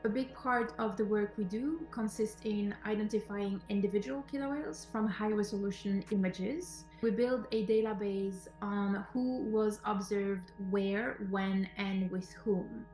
A big part of the work we do consists in identifying individual killer whales from high-resolution images. We build a database on who was observed where, when, and with whom.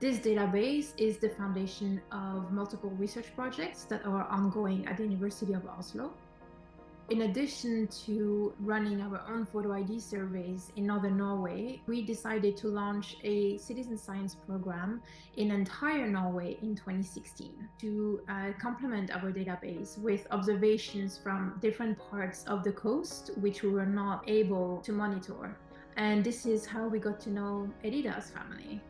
This database is the foundation of multiple research projects that are ongoing at the University of Oslo. In addition to running our own photo ID surveys in northern Norway, we decided to launch a citizen science program in entire Norway in 2016 to complement our database with observations from different parts of the coast, which we were not able to monitor. And this is how we got to know Elida's family.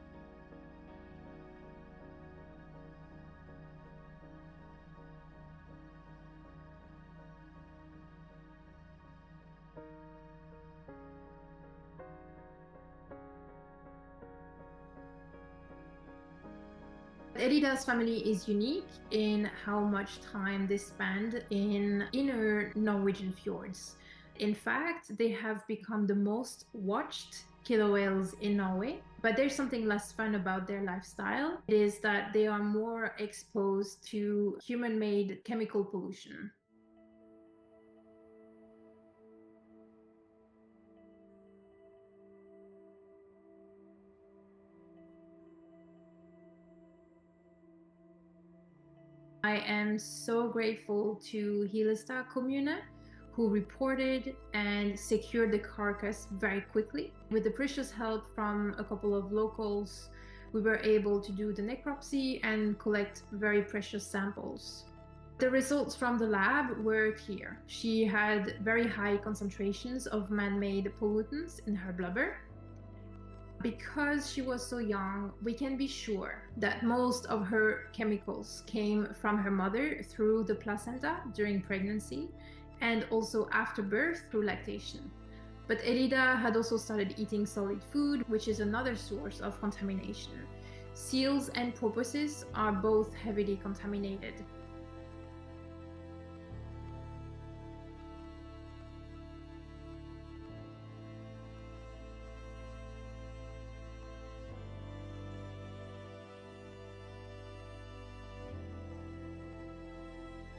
Elida's family is unique in how much time they spend in inner Norwegian fjords. In fact, they have become the most watched killer whales in Norway. But there's something less fun about their lifestyle. It is that they are more exposed to human-made chemical pollution. I am so grateful to Hilestad Kommune, who reported and secured the carcass very quickly. With the precious help from a couple of locals, we were able to do the necropsy and collect very precious samples. The results from the lab were clear. She had very high concentrations of man-made pollutants in her blubber. Because she was so young, we can be sure that most of her chemicals came from her mother through the placenta during pregnancy and also after birth through lactation. But Elida had also started eating solid food, which is another source of contamination. Seals and porpoises are both heavily contaminated.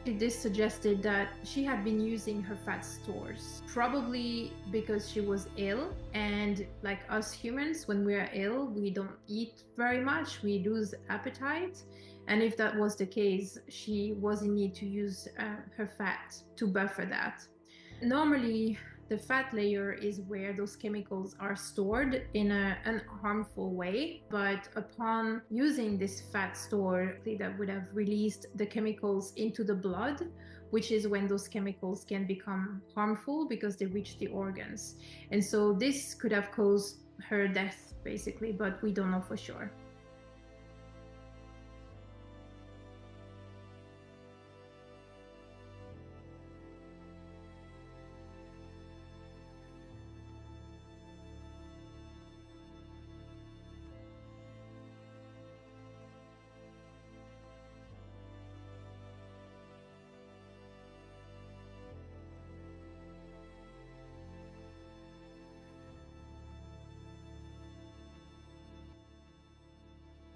This suggested that she had been using her fat stores, probably because she was ill, and like us humans, when we are ill, we don't eat very much, we lose appetite, and if that was the case, she was in need to use her fat to buffer that. Normally, the fat layer is where those chemicals are stored in an unharmful way, but upon using this fat store, that would have released the chemicals into the blood, which is when those chemicals can become harmful because they reach the organs. And so this could have caused her death, basically, but we don't know for sure.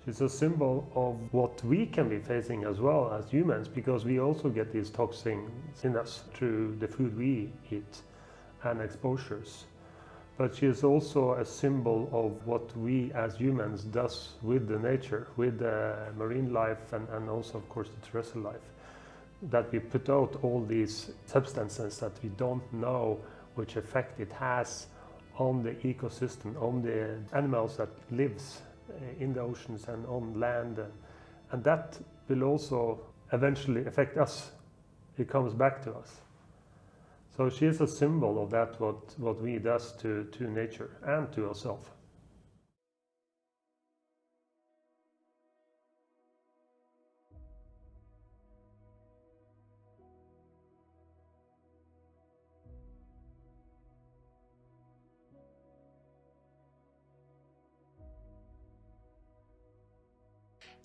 It's a symbol of what we can be facing as well as humans, because we also get these toxins in us through the food we eat and exposures. But she is also a symbol of what we as humans does with the nature, with the marine life and also of course the terrestrial life. That we put out all these substances that we don't know which effect it has on the ecosystem, on the animals that lives in the oceans and on land, and that will also eventually affect us. It comes back to us. So she is a symbol of that, what we does to nature and to ourselves.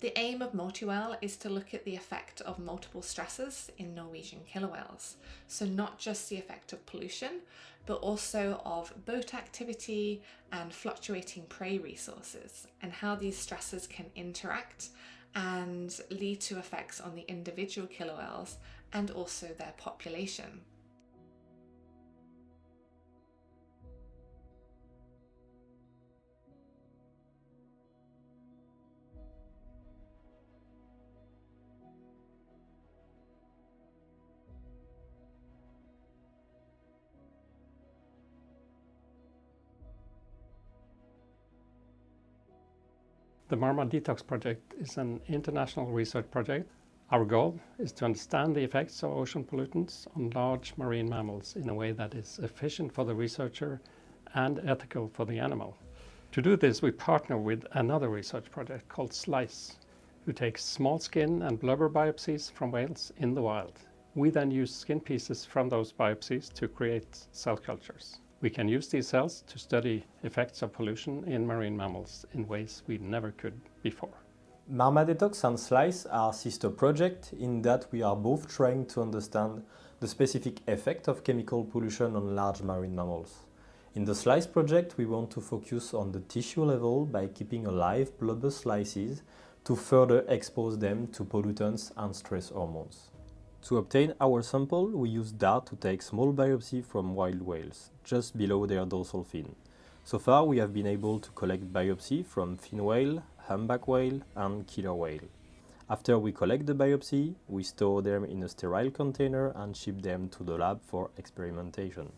The aim of MultiWhale is to look at the effect of multiple stresses in Norwegian killer whales. So not just the effect of pollution, but also of boat activity and fluctuating prey resources, and how these stresses can interact and lead to effects on the individual killer whales and also their population. The Marma Detox Project is an international research project. Our goal is to understand the effects of ocean pollutants on large marine mammals in a way that is efficient for the researcher and ethical for the animal. To do this, we partner with another research project called SLICE, who takes small skin and blubber biopsies from whales in the wild. We then use skin pieces from those biopsies to create cell cultures. We can use these cells to study effects of pollution in marine mammals in ways we never could before. Marma Detox and SLICE are sister projects in that we are both trying to understand the specific effect of chemical pollution on large marine mammals. In the SLICE project, we want to focus on the tissue level by keeping alive blubber slices to further expose them to pollutants and stress hormones. To obtain our sample, we use DART to take small biopsy from wild whales, just below their dorsal fin. So far, we have been able to collect biopsy from fin whale, humpback whale, and killer whale. After we collect the biopsy, we store them in a sterile container and ship them to the lab for experimentation.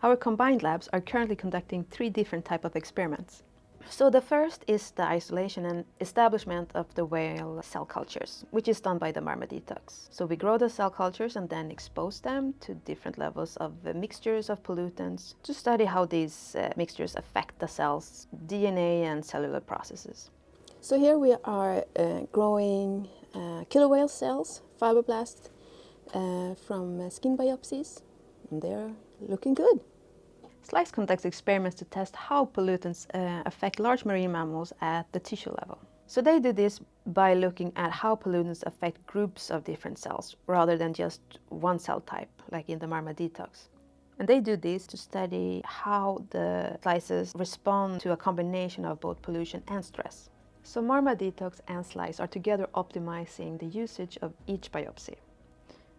Our combined labs are currently conducting 3 different types of experiments. So the first is the isolation and establishment of the whale cell cultures, which is done by the Marma Detox. So we grow the cell cultures and then expose them to different levels of mixtures of pollutants to study how these mixtures affect the cell's DNA and cellular processes. So here we are growing killer whale cells, fibroblasts, from skin biopsies, and they're looking good. SLICE conducts experiments to test how pollutants affect large marine mammals at the tissue level. So they do this by looking at how pollutants affect groups of different cells rather than just one cell type, like in the Marma Detox. And they do this to study how the slices respond to a combination of both pollution and stress. So Marma Detox and SLICE are together optimizing the usage of each biopsy,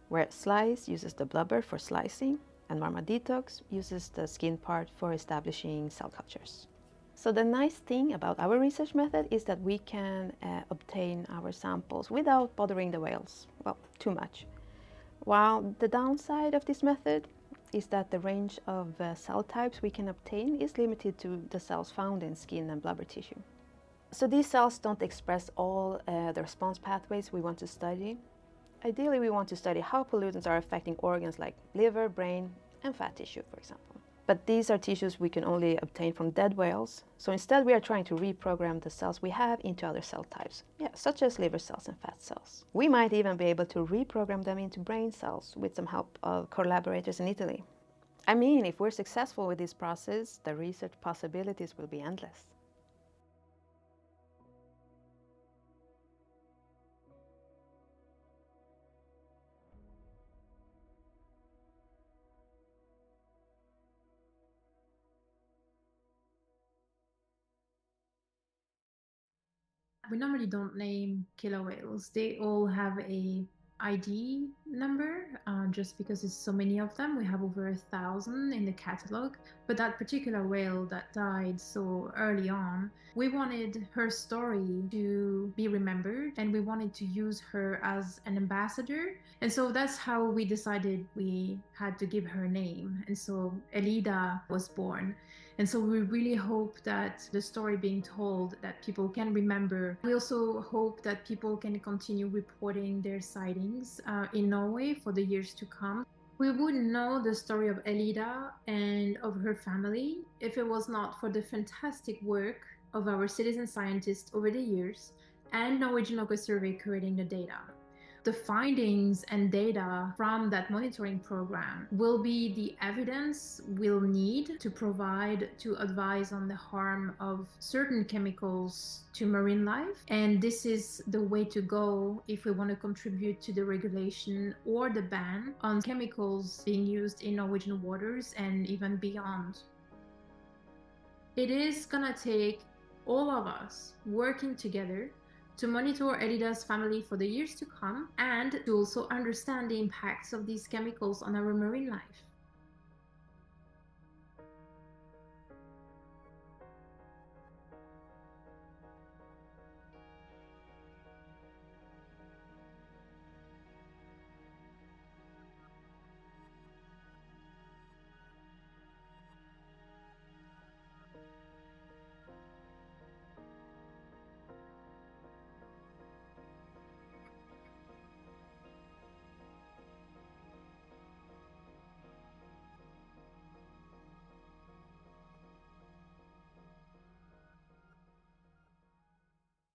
where SLICE uses the blubber for slicing and Marma Detox uses the skin part for establishing cell cultures. So the nice thing about our research method is that we can obtain our samples without bothering the whales, well, too much. While the downside of this method is that the range of cell types we can obtain is limited to the cells found in skin and blubber tissue. So these cells don't express all the response pathways we want to study. Ideally, we want to study how pollutants are affecting organs like liver, brain, and fat tissue, for example. But these are tissues we can only obtain from dead whales. So instead, we are trying to reprogram the cells we have into other cell types, such as liver cells and fat cells. We might even be able to reprogram them into brain cells with some help of collaborators in Italy. I mean, if we're successful with this process, the research possibilities will be endless. We normally don't name killer whales. They all have a ID number just because there's so many of them. We have over 1,000 in the catalog. But that particular whale that died so early on, we wanted her story to be remembered and we wanted to use her as an ambassador. And so that's how we decided we had to give her a name. And so Elida was born. And so we really hope that the story being told, that people can remember. We also hope that people can continue reporting their sightings in Norway for the years to come. We wouldn't know the story of Elida and of her family if it was not for the fantastic work of our citizen scientists over the years and Norwegian Local Survey creating the data. The findings and data from that monitoring program will be the evidence we'll need to provide to advise on the harm of certain chemicals to marine life. And this is the way to go if we want to contribute to the regulation or the ban on chemicals being used in Norwegian waters and even beyond. It is gonna take all of us working together to monitor Elida's family for the years to come and to also understand the impacts of these chemicals on our marine life.